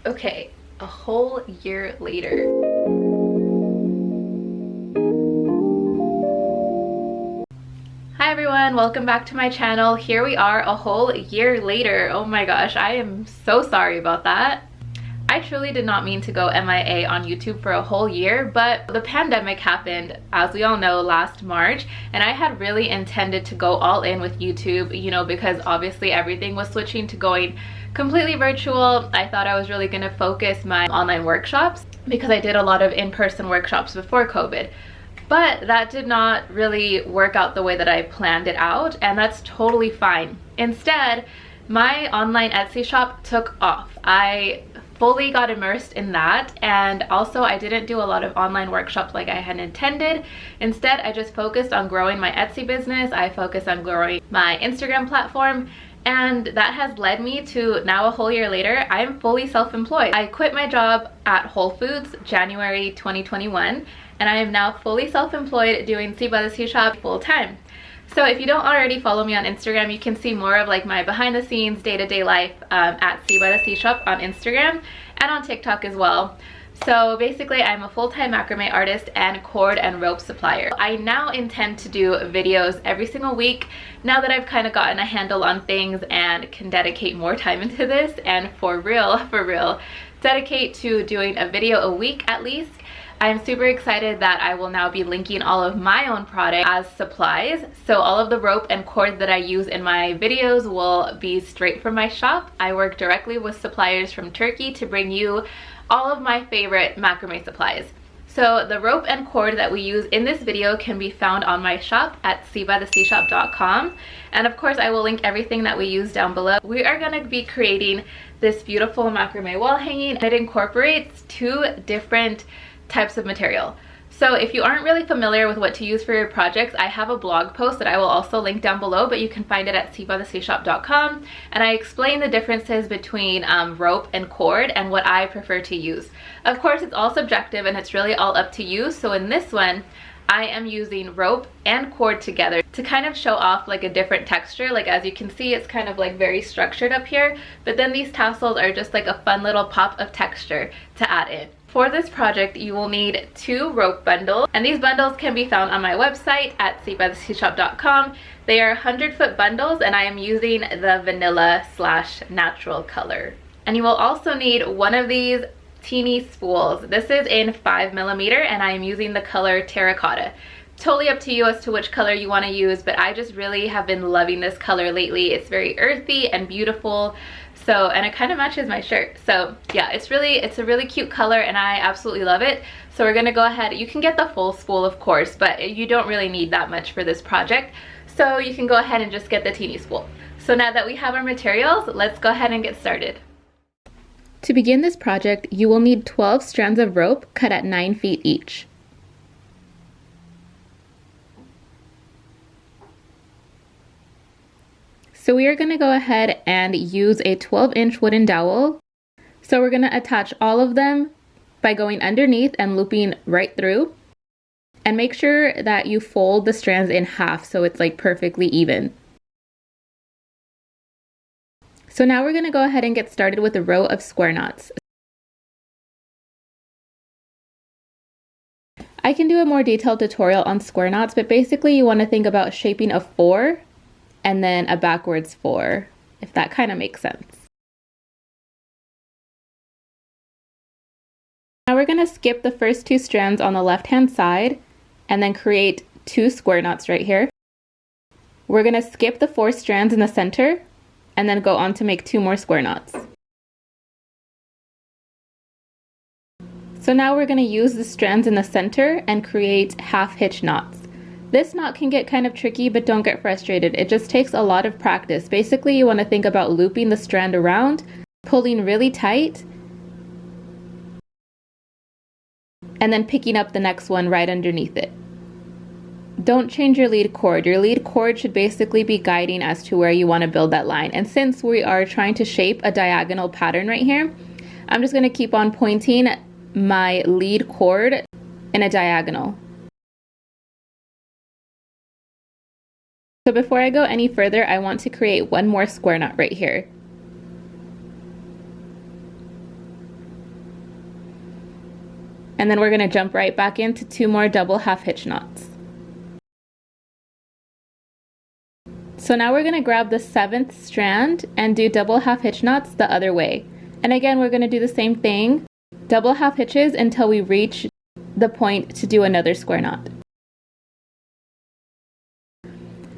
Okay, a whole year later. Hi everyone, welcome back to my channel. Here we are a whole year later. Oh my gosh, I am so sorry about that. I truly did not mean to go MIA on YouTube for a whole year, but the pandemic happened, as we all know, last March, and I had really intended to go all in with YouTube, you know, because obviously everything was switching to going completely virtual. I thought I was really going to focus my online workshops because I did a lot of in-person workshops before COVID. But that did not really work out the way that I planned it out, and that's totally fine. Instead, my online Etsy shop took off. I fully got immersed in that, and also I didn't do a lot of online workshops like I had intended. Instead, I just focused on growing my Etsy business. I focused on growing my Instagram platform, and that has led me to now, a whole year later, I'm fully self-employed. I quit my job at Whole Foods January 2021, and I am now fully self-employed doing See by the Sea Shop full-time. So if you don't already follow me on Instagram, you can see more of like my behind the scenes day-to-day life at See by the Sea Shop on Instagram and on TikTok as well. So basically, I'm a full-time macrame artist and cord and rope supplier. I now intend to do videos every single week now that I've kind of gotten a handle on things and can dedicate more time into this, and for real, dedicate to doing a video a week at least. I'm super excited that I will now be linking all of my own products as supplies. So all of the rope and cord that I use in my videos will be straight from my shop. I work directly with suppliers from Turkey to bring you all of my favorite macrame supplies. So the rope and cord that we use in this video can be found on my shop at seabytheseashop.com. And of course, I will link everything that we use down below. We are going to be creating this beautiful macrame wall hanging. It incorporates two different types of material. So if you aren't really familiar with what to use for your projects, I have a blog post that I will also link down below, but you can find it at seabytheseashop.com, and I explain the differences between rope and cord and what I prefer to use. Of course, it's all subjective and it's really all up to you. So in this one, I am using rope and cord together to kind of show off like a different texture. Like as you can see, it's kind of like very structured up here, but then these tassels are just like a fun little pop of texture to add in. For this project, you will need 2 rope bundles, and these bundles can be found on my website at seabytheseashop.com. They are 100-foot bundles, and I am using the vanilla/natural color. And you will also need one of these teeny spools. This is in 5mm, and I am using the color terracotta. Totally up to you as to which color you want to use, but I just really have been loving this color lately. It's very earthy and beautiful. So, and it kind of matches my shirt. So yeah, it's a really cute color and I absolutely love it. So we're gonna go ahead, you can get the full spool of course, but you don't really need that much for this project. So you can go ahead and just get the teeny spool. So now that we have our materials, let's go ahead and get started. To begin this project, you will need 12 strands of rope cut at 9 feet each. So we are going to go ahead and use a 12-inch wooden dowel. So we're going to attach all of them by going underneath and looping right through. And make sure that you fold the strands in half so it's like perfectly even. So now we're going to go ahead and get started with a row of square knots. I can do a more detailed tutorial on square knots, but basically you want to think about shaping a 4 and then a backwards 4, if that kind of makes sense. Now we're going to skip the first 2 strands on the left-hand side and then create 2 square knots right here. We're going to skip the 4 strands in the center and then go on to make 2 more square knots. So now we're going to use the strands in the center and create half hitch knots. This knot can get kind of tricky, but don't get frustrated. It just takes a lot of practice. Basically, you want to think about looping the strand around, pulling really tight, and then picking up the next one right underneath it. Don't change your lead cord. Your lead cord should basically be guiding as to where you want to build that line. And since we are trying to shape a diagonal pattern right here, I'm just going to keep on pointing my lead cord in a diagonal. So before I go any further, I want to create one more square knot right here. And then we're going to jump right back into 2 more double half hitch knots. So now we're going to grab the 7th strand and do double half hitch knots the other way. And again, we're going to do the same thing, double half hitches until we reach the point to do another square knot.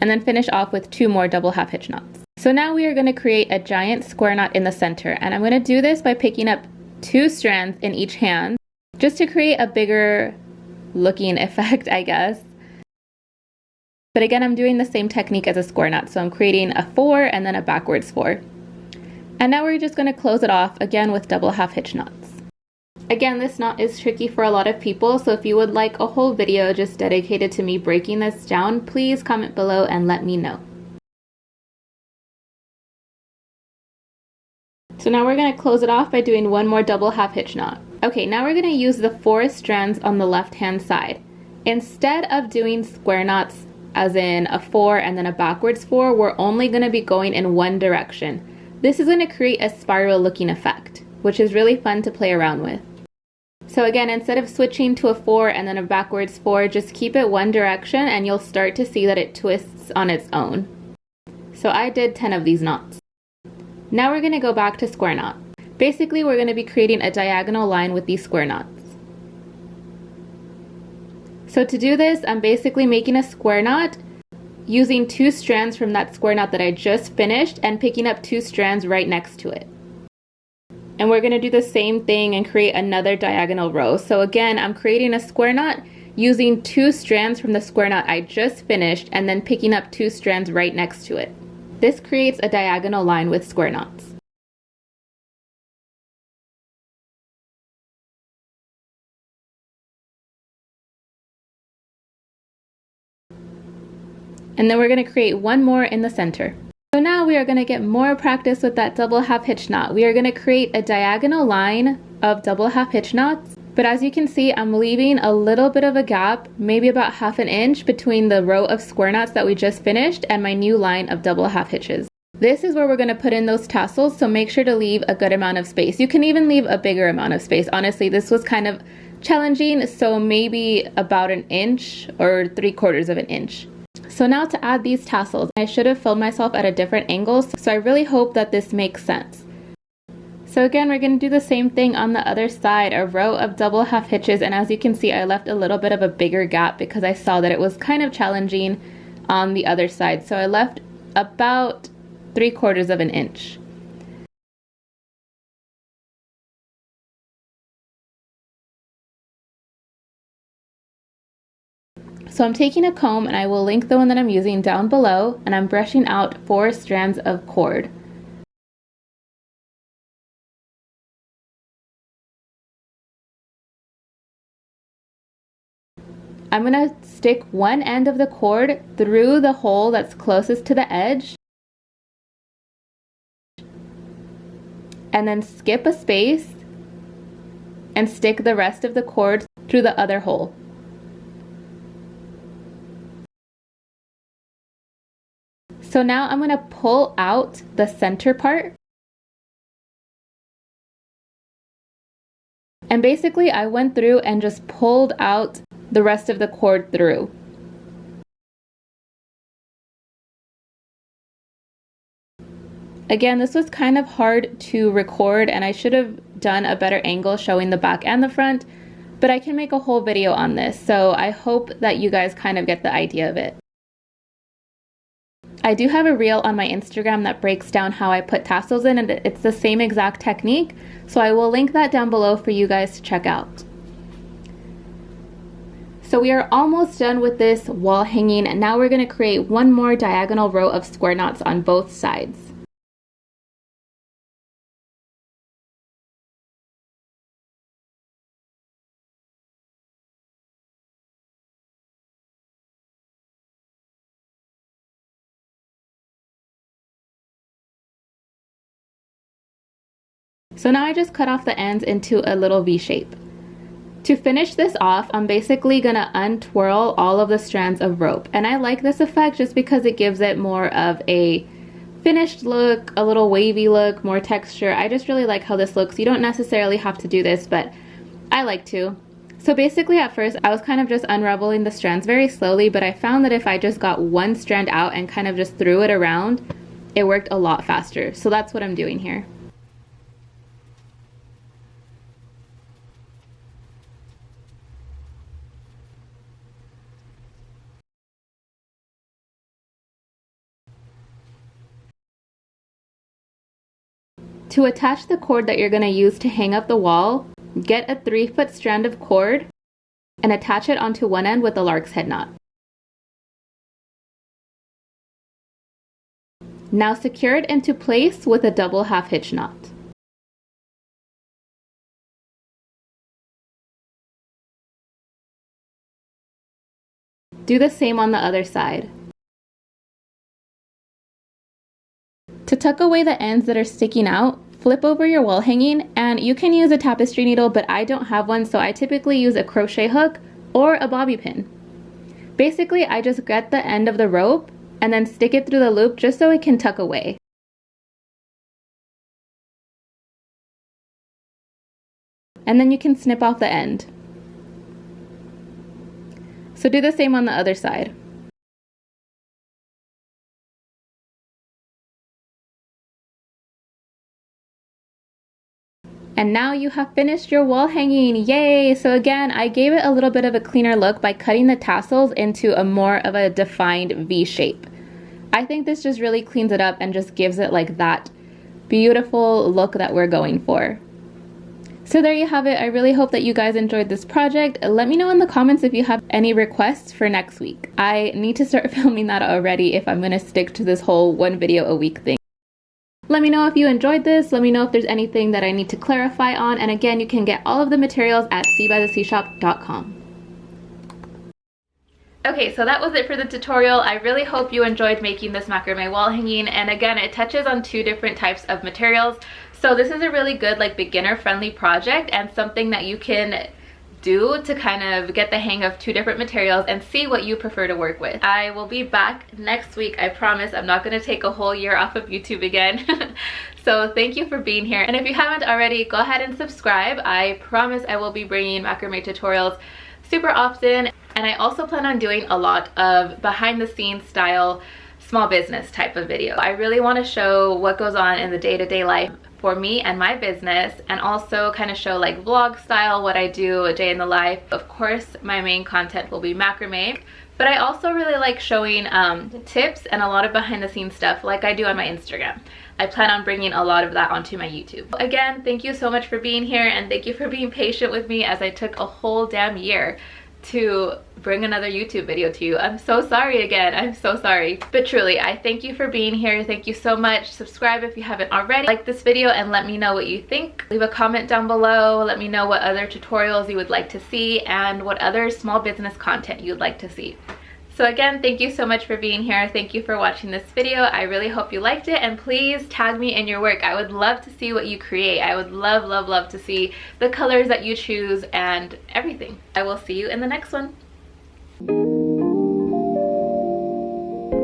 And then finish off with 2 more double half hitch knots. So now we are going to create a giant square knot in the center, and I'm going to do this by picking up 2 strands in each hand just to create a bigger looking effect, I guess. But again, I'm doing the same technique as a square knot, so I'm creating a 4 and then a backwards 4. And now we're just going to close it off again with double half hitch knots. Again, this knot is tricky for a lot of people, so if you would like a whole video just dedicated to me breaking this down, please comment below and let me know. So now we're going to close it off by doing 1 more double half hitch knot. Okay, now we're going to use the 4 strands on the left hand side. Instead of doing square knots as in a 4 and then a backwards 4, we're only going to be going in one direction. This is going to create a spiral looking effect, which is really fun to play around with. So again, instead of switching to a 4 and then a backwards 4, just keep it one direction and you'll start to see that it twists on its own. So I did 10 of these knots. Now we're going to go back to square knot. Basically, we're going to be creating a diagonal line with these square knots. So to do this, I'm basically making a square knot using 2 strands from that square knot that I just finished and picking up 2 strands right next to it. And we're going to do the same thing and create another diagonal row. So again, I'm creating a square knot using 2 strands from the square knot I just finished and then picking up 2 strands right next to it. This creates a diagonal line with square knots. And then we're going to create 1 more in the center. So now we are going to get more practice with that double half hitch knot. We are going to create a diagonal line of double half hitch knots, but as you can see, I'm leaving a little bit of a gap, maybe about ½ an inch between the row of square knots that we just finished and my new line of double half hitches. This is where we're going to put in those tassels, so make sure to leave a good amount of space. You can even leave a bigger amount of space. Honestly, this was kind of challenging, so maybe about 1 inch or 3/4 of an inch. So now to add these tassels, I should have filmed myself at a different angle, so I really hope that this makes sense. So again, we're going to do the same thing on the other side, a row of double half hitches, and as you can see, I left a little bit of a bigger gap because I saw that it was kind of challenging on the other side. So I left about 3/4 of an inch. So I'm taking a comb, and I will link the one that I'm using down below, and I'm brushing out 4 strands of cord. I'm going to stick one end of the cord through the hole that's closest to the edge, and then skip a space and stick the rest of the cord through the other hole. So now I'm going to pull out the center part. And basically I went through and just pulled out the rest of the cord through. Again, this was kind of hard to record and I should have done a better angle showing the back and the front, but I can make a whole video on this, so I hope that you guys kind of get the idea of it. I do have a reel on my Instagram that breaks down how I put tassels in, and it's the same exact technique, so I will link that down below for you guys to check out. So we are almost done with this wall hanging, and now we're going to create 1 more diagonal row of square knots on both sides. So now I just cut off the ends into a little V shape. To finish this off, I'm basically gonna untwirl all of the strands of rope. And I like this effect just because it gives it more of a finished look, a little wavy look, more texture. I just really like how this looks. You don't necessarily have to do this, but I like to. So basically at first I was kind of just unraveling the strands very slowly, but I found that if I just got one strand out and kind of just threw it around, it worked a lot faster. So that's what I'm doing here. To attach the cord that you're going to use to hang up the wall, get a 3-foot strand of cord and attach it onto one end with a lark's head knot. Now secure it into place with a double half hitch knot. Do the same on the other side. To tuck away the ends that are sticking out, flip over your wall hanging, and you can use a tapestry needle, but I don't have one, so I typically use a crochet hook or a bobby pin. Basically, I just get the end of the rope and then stick it through the loop just so it can tuck away. And then you can snip off the end. So do the same on the other side. And now you have finished your wall hanging, yay! So again, I gave it a little bit of a cleaner look by cutting the tassels into a more of a defined V shape. I think this just really cleans it up and just gives it like that beautiful look that we're going for. So there you have it. I really hope that you guys enjoyed this project. Let me know in the comments if you have any requests for next week. I need to start filming that already if I'm gonna stick to this whole one video a week thing. Let me know if you enjoyed this. Let me know if there's anything that I need to clarify on. And again, you can get all of the materials at seabythesea.com. Okay, so that was it for the tutorial. I really hope you enjoyed making this macrame wall hanging. And again, it touches on 2 different types of materials. So this is a really good like beginner friendly project and something that you can do to kind of get the hang of 2 different materials and see what you prefer to work with. I will be back next week, I promise. I'm not going to take a whole year off of YouTube again. So thank you for being here, and if you haven't already, go ahead and subscribe. I promise I will be bringing macrame tutorials super often, and I also plan on doing a lot of behind the scenes style small business type of video. I really want to show what goes on in the day-to-day life for me and my business, and also kind of show like vlog style what I do a day in the life. Of course, my main content will be macrame, but I also really like showing tips and a lot of behind the scenes stuff like I do on my Instagram. I plan on bringing a lot of that onto my YouTube. Again, thank you so much for being here, and thank you for being patient with me as I took a whole damn year to bring another YouTube video to you. I'm so sorry again. I'm so sorry. But truly, I thank you for being here. Thank you so much. Subscribe if you haven't already. Like this video and let me know what you think. Leave a comment down below. Let me know what other tutorials you would like to see and what other small business content you'd like to see. So again, thank you so much for being here. Thank you for watching this video. I really hope you liked it, and please tag me in your work. I would love to see what you create. I would love, love, love to see the colors that you choose and everything. I will see you in the next one.